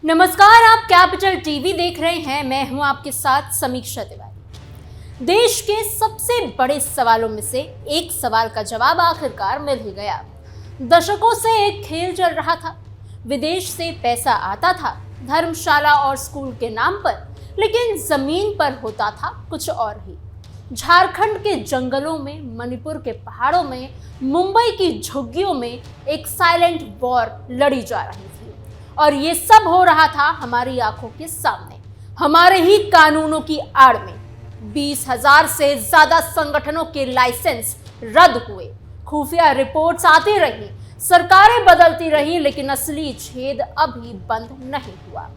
नमस्कार, आप capital TV देख रहे हैं। मैं हूं आपके साथ समीक्षा तिवारी। देश के सबसे बड़े सवालों में से एक सवाल का जवाब आखिरकार मिल ही गया। दशकों से एक खेल चल रहा था। विदेश से पैसा आता था धर्मशाला और स्कूल के नाम पर, लेकिन जमीन पर होता था कुछ और ही। झारखंड के जंगलों में, मणिपुर के पहाड़ों में, मुंबई की झुग्गियों में एक साइलेंट वॉर लड़ी जा रही थी। और ये सब हो रहा था हमारी आंखों के सामने, हमारे ही कानूनों की आड़ में। 20,000 से ज्यादा संगठनों के लाइसेंस रद्द हुए, खुफिया रिपोर्ट्स आती रही, सरकारें बदलती रही, लेकिन असली छेद अभी बंद नहीं हुआ।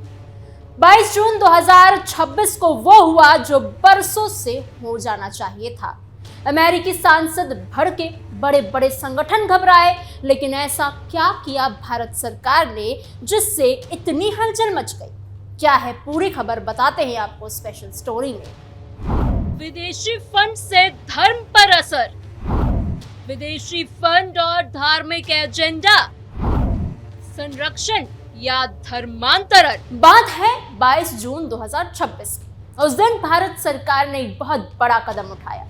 22 जून 2026 को वो हुआ जो बरसों से हो जाना चाहिए था। अमेरिकी सांसद भड़के, बड़े बड़े संगठन घबराए, लेकिन ऐसा क्या किया भारत सरकार ने जिससे इतनी हलचल मच गई? क्या है पूरी खबर, बताते हैं आपको स्पेशल स्टोरी में। विदेशी फंड से धर्म पर असर, विदेशी फंड और धार्मिक एजेंडा, संरक्षण या धर्मांतरण। बात है 22 जून 2026 की। उस दिन भारत सरकार ने एक बहुत बड़ा कदम उठाया।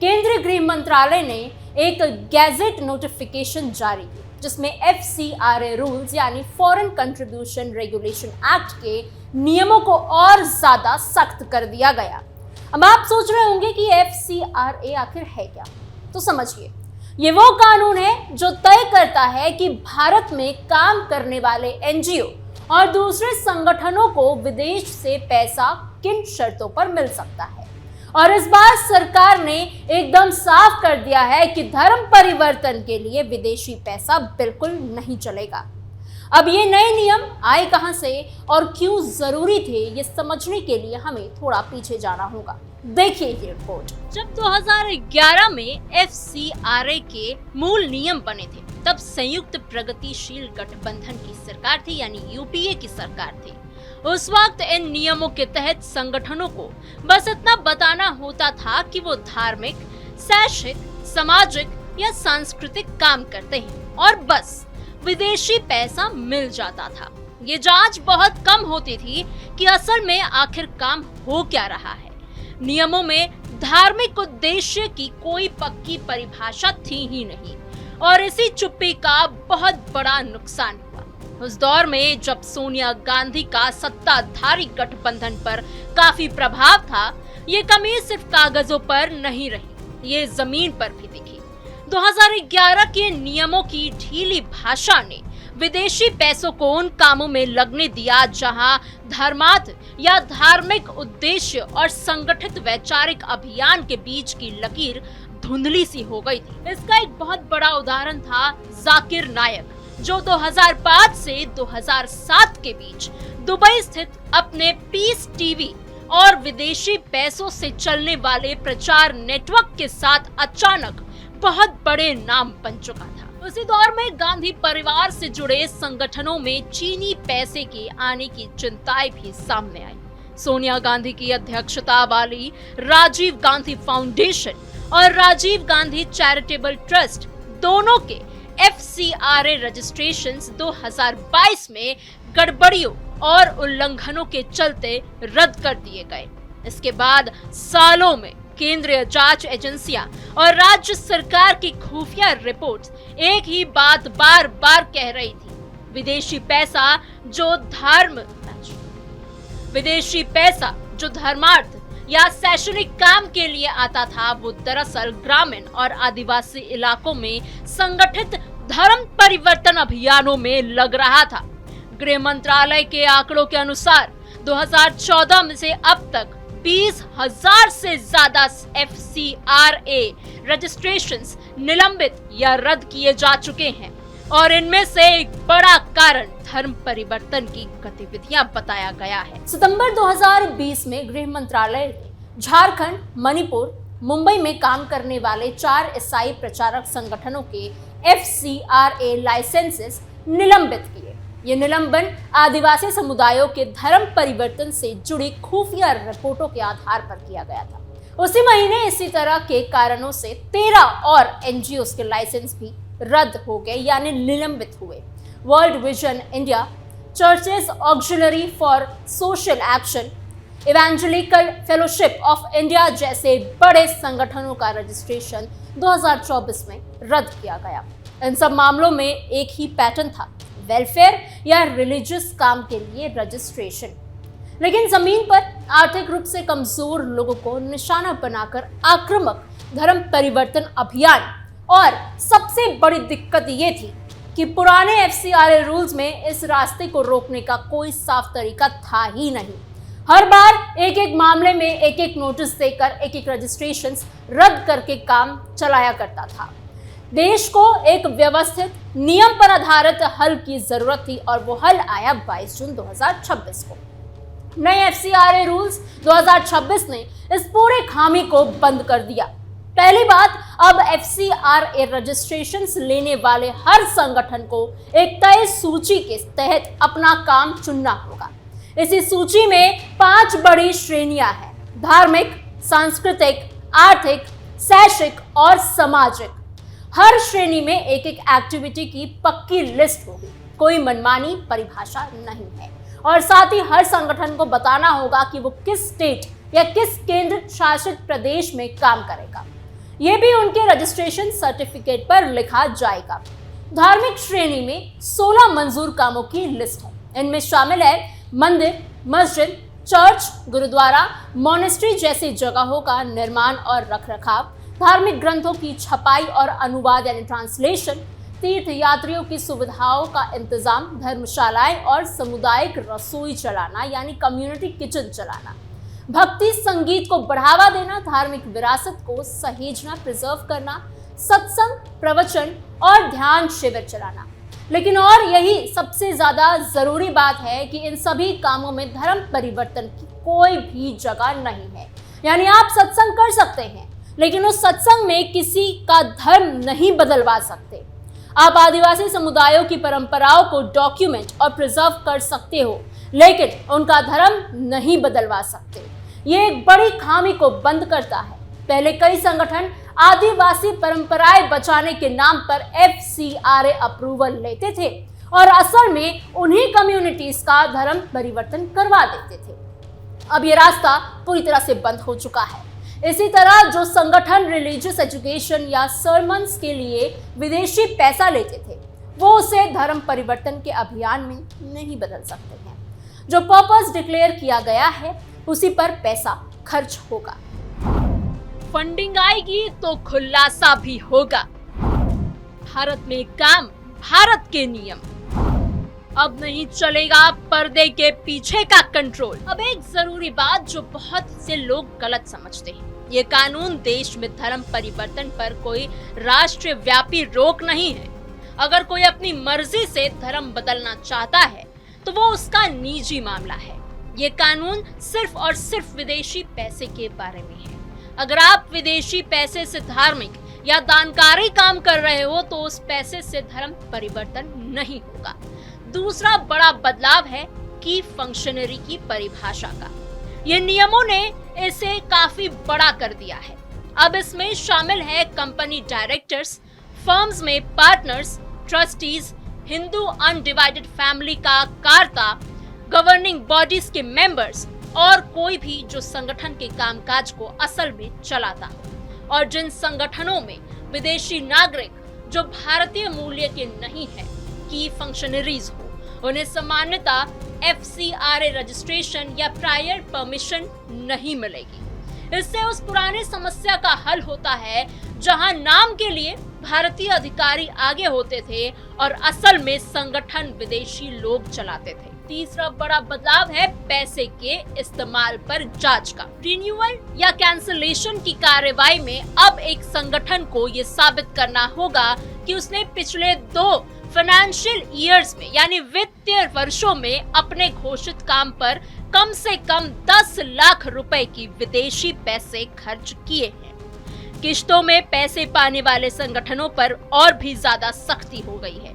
केंद्रीय गृह मंत्रालय ने एक गैजेट नोटिफिकेशन जारी की, जिसमें FCRA रूल्स यानी फॉरेन कंट्रीब्यूशन रेगुलेशन एक्ट के नियमों को और ज्यादा सख्त कर दिया गया। अब आप सोच रहे होंगे कि FCRA आखिर है क्या, तो समझिए, ये वो कानून है जो तय करता है कि भारत में काम करने वाले NGO और दूसरे संगठनों को विदेश से पैसा किन शर्तों पर मिल सकता है। और इस बार सरकार ने एकदम साफ कर दिया है कि धर्म परिवर्तन के लिए विदेशी पैसा बिल्कुल नहीं चलेगा। अब ये नए नियम आए कहां से और क्यों जरूरी थे, ये समझने के लिए हमें थोड़ा पीछे जाना होगा। देखिए ये रिपोर्ट। जब 2011 में FCRA के मूल नियम बने थे, तब संयुक्त प्रगतिशील गठबंधन की सरकार थी, यानी UPA की सरकार थी। उस वक्त इन नियमों के तहत संगठनों को बस इतना बताना होता था कि वो धार्मिक, शैक्षिक, सामाजिक या सांस्कृतिक काम करते हैं, और बस विदेशी पैसा मिल जाता था। ये जांच बहुत कम होती थी कि असल में आखिर काम हो क्या रहा है। नियमों में धार्मिक उद्देश्य की कोई पक्की परिभाषा थी ही नहीं, और इसी चुप्पी का बहुत बड़ा नुकसान हुआ। उस दौर में जब सोनिया गांधी का सत्ताधारी गठबंधन पर काफी प्रभाव था, ये कमी सिर्फ कागजों पर नहीं रही, ये जमीन पर भी दिखी। 2011 के नियमों की ढीली भाषा ने विदेशी पैसों को उन कामों में लगने दिया जहां धर्मार्थ या धार्मिक उद्देश्य और संगठित वैचारिक अभियान के बीच की लकीर धुंधली सी हो गई थी। इसका एक बहुत बड़ा उदाहरण था जाकिर नायक, जो 2005 से 2007 के बीच दुबई स्थित अपने पीस टीवी और विदेशी पैसों से चलने वाले प्रचार नेटवर्क के साथ अचानक बहुत बड़े नाम बन चुका था। उसी दौर में गांधी परिवार से जुड़े संगठनों में चीनी पैसे के आने की चिंताएं भी सामने आई। सोनिया गांधी की अध्यक्षता वाली राजीव गांधी फाउंडेशन और राजीव गांधी चैरिटेबल ट्रस्ट दोनों के FCRA रजिस्ट्रेशंस 2022 में गड़बड़ियों और उल्लंघनों के चलते रद्द कर दिए गए। इसके बाद सालों में केंद्रीय जांच एजेंसियां और राज्य सरकार की खुफिया रिपोर्ट्स एक ही बात बार बार कह रही थी, विदेशी पैसा जो धर्मार्थ या शैक्षणिक काम के लिए आता था, वो दरअसल ग्रामीण और आदिवासी इलाकों में संगठित धर्म परिवर्तन अभियानों में लग रहा था। गृह मंत्रालय के आंकड़ों के अनुसार 2014 में से अब तक 20,000 से ज्यादा FCRA रजिस्ट्रेशंस निलंबित या रद्द किए जा चुके हैं, और इनमें से एक बड़ा कारण धर्म परिवर्तन की गतिविधियां बताया गया है। सितंबर 2020 में गृह मंत्रालय ने झारखंड, मणिपुर, मुंबई में काम करने वाले 4 ईसाई प्रचारक संगठनों के FCRA लाइसेंसेस निलंबित किए। ये निलंबन आदिवासी समुदायों के धर्म परिवर्तन से जुड़ी खुफिया रिपोर्टों के आधार पर किया गया था। उसी महीने इसी तरह के कारणों से 13 और NGOs के लाइसेंस भी रद्द हो गए, यानी निलंबित हुए। World vision India, churches auxiliary for social action, evangelical fellowship of India जैसे बड़े संगठनों का रजिस्ट्रेशन 2024 में रद्द किया गया। इन सब मामलों में एक ही पैटर्न था, वेलफेयर या रिलीजियस काम के लिए रजिस्ट्रेशन। लेकिन जमीन पर आर्थिक रूप से कमजोर लोगों को निशाना बनाकर आक्रामक धर्म परिवर्तन अभियान, और सबसे बड़ी दिक्कत ये थी कि पुराने एफसीआरए रूल्स में इस रास्ते को रोकने का कोई साफ तरीका था ही नहीं। हर बार एक एक मामले में एक एक नोटिस देकर एक एक रजिस्ट्रेशंस रद्द करके काम चलाया करता था। देश को एक व्यवस्थित नियम पर आधारित हल की जरूरत थी और वो हल आया 22 जून 2026 को। नए एफसीआरए रूल्स 2026 ने इस पूरे खामी को बंद कर दिया। पहली बात, अब एफसीआरए रजिस्ट्रेशंस लेने वाले हर संगठन को एक तय सूची के तहत अपना काम चुनना होगा। इसी सूची में 5 बड़ी श्रेणियां हैं: धार्मिक, सांस्कृतिक, आर्थिक, शैक्षिक और सामाजिक। हर श्रेणी में एक एक एक्टिविटी की पक्की लिस्ट होगी, कोई मनमानी परिभाषा नहीं है। और साथ ही हर संगठन को बताना होगा कि वो किस स्टेट या किस केंद्र शासित प्रदेश में काम करेगा। ये भी उनके रजिस्ट्रेशन सर्टिफिकेट पर लिखा जाएगा। धार्मिक श्रेणी में 16 मंजूर कामों की लिस्ट है। इनमें शामिल है मंदिर, मस्जिद, चर्च, गुरुद्वारा, मॉनेस्ट्री जैसी जगहों का निर्माण और रखरखाव, धार्मिक ग्रंथों की छपाई और अनुवाद यानी ट्रांसलेशन, तीर्थ यात्रियों की सुविधाओं का इंतजाम, धर्मशालाएं और सामुदायिक रसोई चलाना यानी कम्युनिटी किचन चलाना, भक्ति संगीत को बढ़ावा देना, धार्मिक विरासत को सहेजना प्रिजर्व करना, सत्संग, प्रवचन और ध्यान शिविर चलाना। लेकिन और यही सबसे ज्यादा जरूरी बात है कि इन सभी कामों में धर्म परिवर्तन की कोई भी जगह नहीं है। यानी आप सत्संग कर सकते हैं लेकिन उस सत्संग में किसी का धर्म नहीं बदलवा सकते। आप आदिवासी समुदायों की परंपराओं को डॉक्यूमेंट और प्रिजर्व कर सकते हो लेकिन उनका धर्म नहीं बदलवा सकते। ये एक बड़ी खामी को बंद करता है। पहले कई संगठन आदिवासी परंपराएं बचाने के नाम पर एफसीआरए अप्रूवल लेते थे और असल में उन्हीं कम्युनिटीज का धर्म परिवर्तन करवा देते थे। अब ये रास्ता पूरी तरह से बंद हो चुका है। इसी तरह जो संगठन रिलीजियस एजुकेशन या सर्मन्स के लिए विदेशी पैसा लेते थे वो उसे धर्म परिवर्तन के अभियान में नहीं बदल सकते हैं। जो पर्पस डिक्लेयर किया गया है उसी पर पैसा खर्च होगा। फंडिंग आएगी तो खुलासा भी होगा। भारत में काम, भारत के नियम। अब नहीं चलेगा पर्दे के पीछे का कंट्रोल। अब एक जरूरी बात जो बहुत से लोग गलत समझते हैं, ये कानून देश में धर्म परिवर्तन पर कोई राष्ट्रव्यापी रोक नहीं है। अगर कोई अपनी मर्जी से धर्म बदलना चाहता है तो वो उसका निजी मामला है। ये कानून सिर्फ और सिर्फ विदेशी पैसे के बारे में है। अगर आप विदेशी पैसे से धार्मिक या दानकारी काम कर रहे हो तो उस पैसे से धर्म परिवर्तन नहीं होगा। दूसरा बड़ा बदलाव है की फंक्शनरी की परिभाषा का। ये नियमों ने इसे काफी बड़ा कर दिया है। अब इसमें शामिल है कंपनी डायरेक्टर्स, फर्म्स में partners, trustees, Hindu undivided family का कार्ता, गवर्निंग बॉडीज के मेंबर्स और कोई भी जो संगठन के कामकाज को असल में चलाता हो। और जिन संगठनों में विदेशी नागरिक जो भारतीय मूल्य के नहीं है की फंक्शनरीज हो उन्हें सामान्यता एफसीआरए रजिस्ट्रेशन या प्रायर परमिशन नहीं मिलेगी। इससे उस पुराने समस्या का हल होता है जहां नाम के लिए भारतीय अधिकारी आगे होते थे और असल में संगठन विदेशी लोग चलाते थे। तीसरा बड़ा बदलाव है पैसे के इस्तेमाल पर जांच का। रिन्यूअल या कैंसलेशन की कार्रवाई में अब एक संगठन को ये साबित करना होगा कि उसने पिछले 2 फाइनेंशियल ईयर्स में यानी वित्तीय वर्षों में अपने घोषित काम पर कम से कम 10 लाख रुपए की विदेशी पैसे खर्च किए हैं। किश्तों में पैसे पाने वाले संगठनों पर और भी ज्यादा सख्ती हो गई है।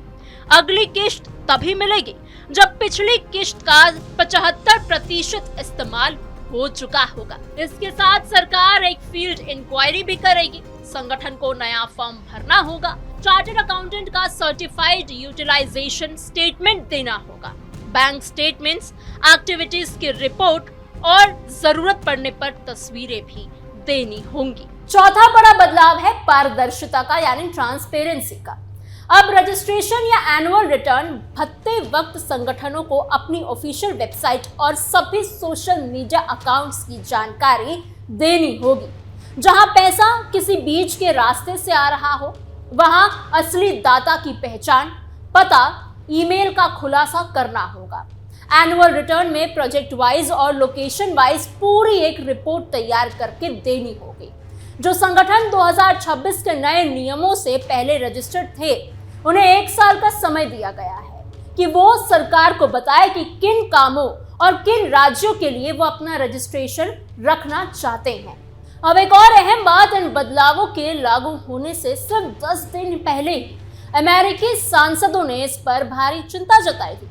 अगली किश्त तभी मिलेगी जब पिछली किश्त का 75% इस्तेमाल हो चुका होगा। इसके साथ सरकार एक फील्ड इंक्वायरी भी करेगी। संगठन को नया फॉर्म भरना होगा। चार्टर्ड अकाउंटेंट का सर्टिफाइड यूटिलाइजेशन स्टेटमेंट देना होगा। बैंक स्टेटमेंट्स, एक्टिविटीज की रिपोर्ट और जरूरत पड़ने पर तस्वीरें भी देनी होंगी। चौथा बड़ा बदलाव है पारदर्शिता का, यानी ट्रांसपेरेंसी का। अब रजिस्ट्रेशन या एनुअल रिटर्न भरते वक्त संगठनों को अपनी ऑफिशियल वेबसाइट और सभी सोशल मीडिया अकाउंट्स की जानकारी देनी होगी। जहां पैसा किसी बीच के रास्ते से आ रहा हो, वहां असली दाता की पहचान, पता, ईमेल का खुलासा करना होगा। एनुअल रिटर्न में प्रोजेक्ट वाइज और लोकेशन वाइज पूरी एक रिपोर्ट तैयार करके देनी होगी। जो संगठन 2026 के नए नियमों से पहले रजिस्टर्ड थे, उन्हें 1 साल का समय दिया गया है कि वो सरकार को बताए कि किन कामों और किन राज्यों के लिए वो अपना रजिस्ट्रेशन रखना चाहते हैं। अब एक और अहम बात, इन बदलावों के लागू होने से सिर्फ 10 दिन पहले अमेरिकी सांसदों ने इस पर भारी चिंता जताई थी।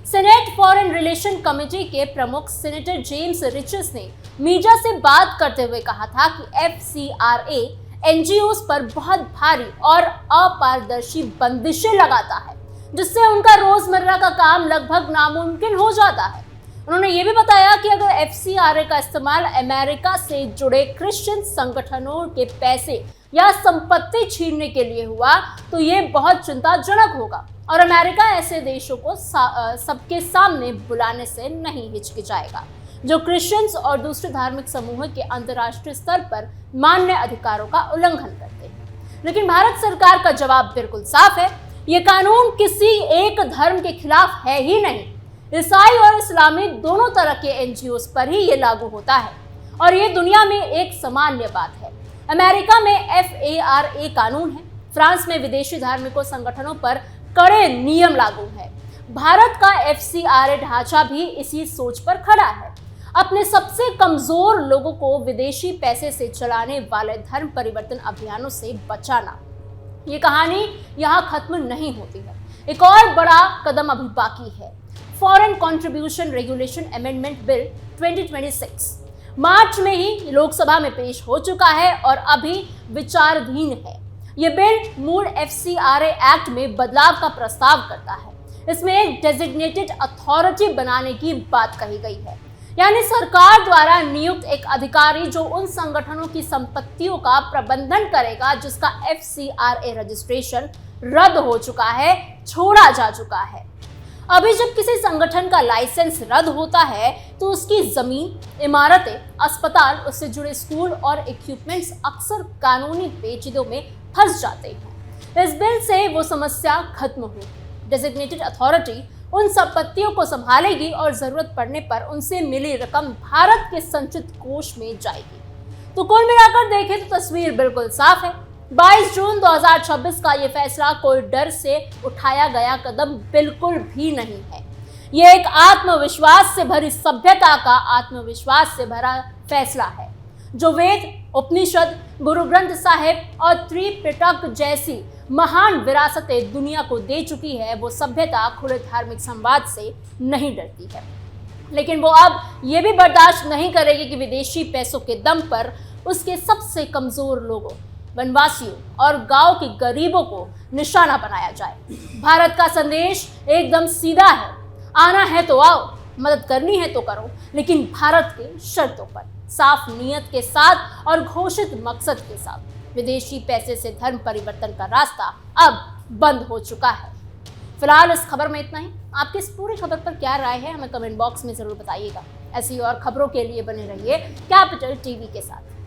सेनेट फॉरेन रिलेशन कमेटी के प्रमुख सेनेटर जेम्स रिचर्ड्स ने मीडिया से बात करते हुए कहा था कि FCRA NGOs पर बहुत भारी और अपारदर्शी बंदिशें लगाता है, जिससे उनका रोजमर्रा का काम लगभग नामुमकिन हो जाता है। उन्होंने ये भी बताया कि अगर FCRA का इस्तेमाल अमेरिका से जुड़े क्रिश्चियन संगठनों के पैसे या संपत्ति छीनने के लिए हुआ तो ये बहुत चिंताजनक होगा और अमेरिका ऐसे देशों को सबके सामने बुलाने से नहीं हिचकिचाएगा जो क्रिश्चियंस और दूसरे धार्मिक समूहों के अंतर्राष्ट्रीय स्तर पर मान्य अधिकारों का उल्लंघन करते हैं। लेकिन भारत सरकार का जवाब बिल्कुल साफ है, ये कानून किसी एक धर्म के खिलाफ है ही नहीं। ईसाई और इस्लामी दोनों तरह के NGOs पर ही ये लागू होता है और ये दुनिया में एक सामान्य बात है। अमेरिका में FARA कानून है, फ्रांस में विदेशी धार्मिकों संगठनों पर कड़े नियम लागू है। भारत का FCRA ढांचा भी इसी सोच पर खड़ा है, अपने सबसे कमजोर लोगों को विदेशी पैसे से चलाने वाले धर्म परिवर्तन अभियानों से बचाना। ये कहानी यहाँ खत्म नहीं होती है, एक और बड़ा कदम अभी बाकी है। Foreign contribution regulation amendment bill 2026 मार्च में ही लोकसभा में पेश हो चुका है और अभी विचाराधीन है। ये बिल मूल FCRA एक्ट में बदलाव का प्रस्ताव करता है। इसमें एक डेजिग्नेटेड अथॉरिटी बनाने की बात कही गई है, यानी सरकार द्वारा नियुक्त एक अधिकारी जो उन संगठनों की संपत्तियों का प्रबंधन करेगा जिसका FCRA रजिस्ट्रेशन रद्द हो चुका है, छोड़ा जा चुका है। अभी जब किसी संगठन का लाइसेंस रद्द होता है तो उसकी जमीन, इमारतें, अस्पताल, उससे जुड़े स्कूल और इक्विपमेंट्स अक्सर कानूनी पेचीदों में फंस जाते हैं। इस बिल से वो समस्या खत्म होगी। डेजिग्नेटेड अथॉरिटी उन संपत्तियों को संभालेगी और जरूरत पड़ने पर उनसे मिली रकम भारत के संचित कोष में जाएगी। तो कुल मिलाकर देखें तो तस्वीर बिल्कुल साफ है। 22 जून 2026 का ये फैसला कोई डर से उठाया गया कदम बिल्कुल भी नहीं है। ये एक आत्मविश्वास से भरी सभ्यता का आत्मविश्वास से भरा फैसला है। जो वेद, उपनिषद, गुरु ग्रंथ साहिब और त्रिपिटक जैसी महान विरासतें दुनिया को दे चुकी है, वो सभ्यता खुले धार्मिक संवाद से नहीं डरती है। लेकिन वो अब ये भी बर्दाश्त नहीं करेगी कि विदेशी पैसों के दम पर उसके सबसे कमजोर लोगों, वनवासियों और गांव के गरीबों को निशाना बनाया जाए। भारत का संदेश एकदम सीधा है, आना है तो आओ, मदद करनी है तो करो, लेकिन भारत के शर्तों पर, साफ नीयत के साथ और घोषित मकसद के साथ। विदेशी पैसे से धर्म परिवर्तन का रास्ता अब बंद हो चुका है। फिलहाल इस खबर में इतना ही। आपकी इस पूरी खबर पर क्या राय है, हमें कमेंट बॉक्स में जरूर बताइएगा। ऐसी और खबरों के लिए बने रहिए कैपिटल टीवी के साथ।